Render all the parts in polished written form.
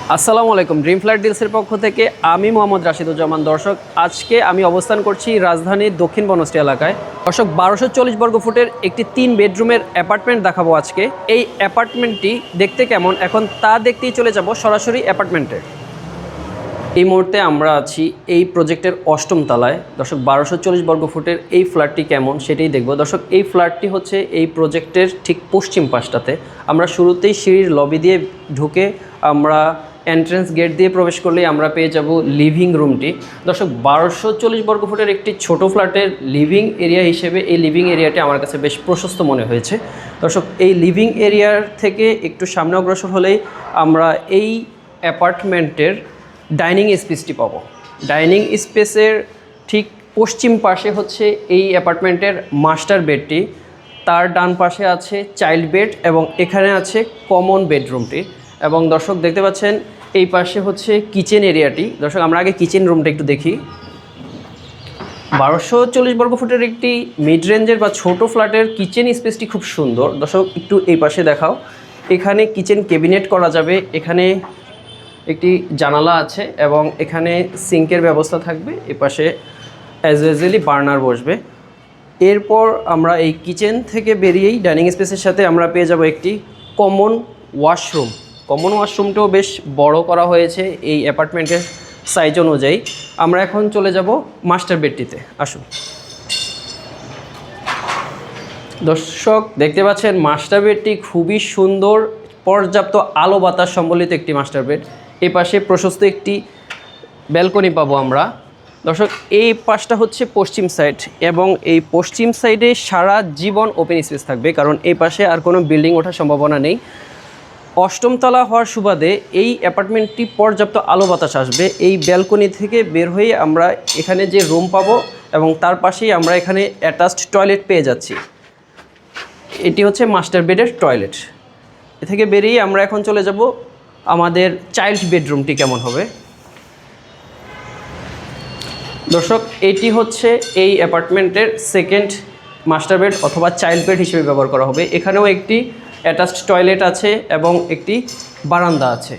আসসালামু আলাইকুম। Dream flat ডিলসের পক্ষ থেকে আমি মোহাম্মদ রাশিদুজ্জামান। দর্শক, আজকে আমি অবস্থান করছি রাজধানীর দক্ষিণ বনশ্রী এলাকায়। দর্শক, 1240 বর্গ ফুটের একটি 3 বেডরুমের অ্যাপার্টমেন্ট দেখাবো আজকে। এই অ্যাপার্টমেন্টটি দেখতে কেমন এখন তা দেখতেই চলে যাব সরাসরি অ্যাপার্টমেন্টে। এই মুহূর্তে আমরা আছি এই প্রজেক্টের 8ম তলায়। দর্শক, 1240 বর্গ ফুটের এই ফ্ল্যাটটি কেমন সেটাই দেখব। দর্শক, এই ফ্ল্যাটটি হচ্ছে এই প্রজেক্টের ঠিক পশ্চিম পাশটাতে। আমরা শুরুতেই সিঁড়ির লবি দিয়ে ঢুকে আমরা এন্ট্রেন্স গেট দিয়ে প্রবেশ করলেই আমরা পেয়ে যাব লিভিং রুমটি। দর্শক, 1240 বর্গ ফুটের একটি ছোট ফ্ল্যাটের লিভিং এরিয়া হিসেবে এই লিভিং এরিয়াটি আমার কাছে বেশ প্রশস্ত মনে হয়েছে। দর্শক, এই লিভিং এরিয়ার থেকে একটু সামনে অগ্রসর হলেই আমরা এই অ্যাপার্টমেন্টের ডাইনিং স্পেসটি পাবো। ডাইনিং স্পেসের ঠিক পশ্চিম পাশে হচ্ছে এই অ্যাপার্টমেন্টের মাস্টার বেডটি, তার ডান পাশে আছে চাইল্ড বেড এবং এখানে আছে কমন বেডরুমটি। এবং দর্শক দেখতে পাচ্ছেন এই পাশে হচ্ছে কিচেন এরিয়াটি। দর্শক, আমরা আগে কিচেন রুমটা একটু দেখি। 1240 বর্গ ফুটের একটি মিড রেঞ্জের বা ছোট ফ্ল্যাটের কিচেন স্পেসটি খুব সুন্দর। দর্শক, একটু এই পাশে দেখাও। এখানে কিচেন ক্যাবিনেট করা যাবে, এখানে একটি জানালা আছে এবং এখানে সিঙ্কের ব্যবস্থা থাকবে। এপাশে অ্যাজ ইউজুয়ালি বার্নার বসবে। এরপর আমরা এই কিচেন থেকে বেরিয়েই ডাইনিং স্পেসের সাথে আমরা পেয়ে যাব একটি কমন ওয়াশরুম। কমন ওয়াশরুমটাও বেশ বড় করা হয়েছে এই অ্যাপার্টমেন্টের সাইজ অনুযায়ী। আমরা এখন চলে যাব মাস্টার বেডটিতে। আসুন দর্শক, দেখতে পাচ্ছেন মাস্টার বেডটি খুবই সুন্দর, পর্যাপ্ত আলো বাতাস সম্বলিত একটি মাস্টার বেড। এই পাশে প্রশস্ত একটি ব্যালকনি পাবো আমরা। দর্শক, এই পাশটা হচ্ছে পশ্চিম সাইড এবং এই পশ্চিম সাইডে সারা জীবন ওপেন স্পেস থাকবে, কারণ এই পাশে আর কোনো বিল্ডিং ওঠার সম্ভাবনা নেই। 8ম তলা হওয়ার সুবাদে এই অ্যাপার্টমেন্টটি পর্যাপ্ত আলো বাতাস আসবে। এই ব্যালকনি থেকে বের হয়ে আমরা এখানে যে রুম পাবো এবং তার পাশেই আমরা এখানে অ্যাটাচড টয়লেট পেয়ে যাচ্ছি। এটি হচ্ছে মাস্টার বেডের টয়লেট। এ থেকে বেরিয়ে আমরা এখন চলে যাব আমাদের চাইল্ড বেডরুমটি কেমন হবে। দর্শক, এটি হচ্ছে এই অ্যাপার্টমেন্টের সেকেন্ড মাস্টার বেড অথবা চাইল্ড বেড হিসেবে ব্যবহার করা হবে। এখানেও একটি অ্যাটাচড টয়লেট আছে এবং একটি বারান্দা আছে।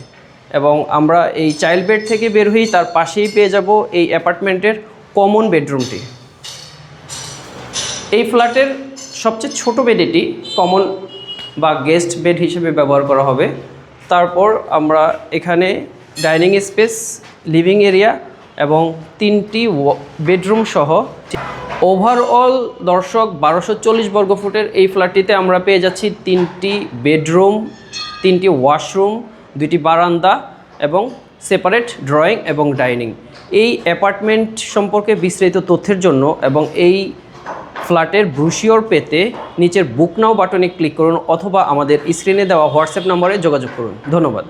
এবং আমরা এই চাইল্ড বেড থেকে বের হই তার পাশেই পেয়ে যাব এই অ্যাপার্টমেন্টের কমন বেডরুমটি। এই ফ্ল্যাটের সবচেয়ে ছোট বেড এটি, কমন বা গেস্ট বেড হিসেবে ব্যবহার করা হবে। তারপর আমরা এখানে ডাইনিং স্পেস, লিভিং এরিয়া এবং 3টি বেডরুম সহ ওভারঅল দর্শক 1240 বর্গ ফুটের এই ফ্ল্যাটটিতে আমরা পেয়ে যাচ্ছি 3টি বেডরুম, 3টি ওয়াশরুম, 2টি বারান্দা এবং সেপারেট ড্রয়িং এবং ডাইনিং। এই অ্যাপার্টমেন্ট সম্পর্কে বিস্তারিত তথ্যের জন্য এবং এই ফ্ল্যাটের ব্রোশিওর পেতে নিচের বুক নাও বাটনে ক্লিক করুন অথবা আমাদের স্ক্রিনে দেওয়া হোয়াটসঅ্যাপ নম্বরে যোগাযোগ করুন। ধন্যবাদ।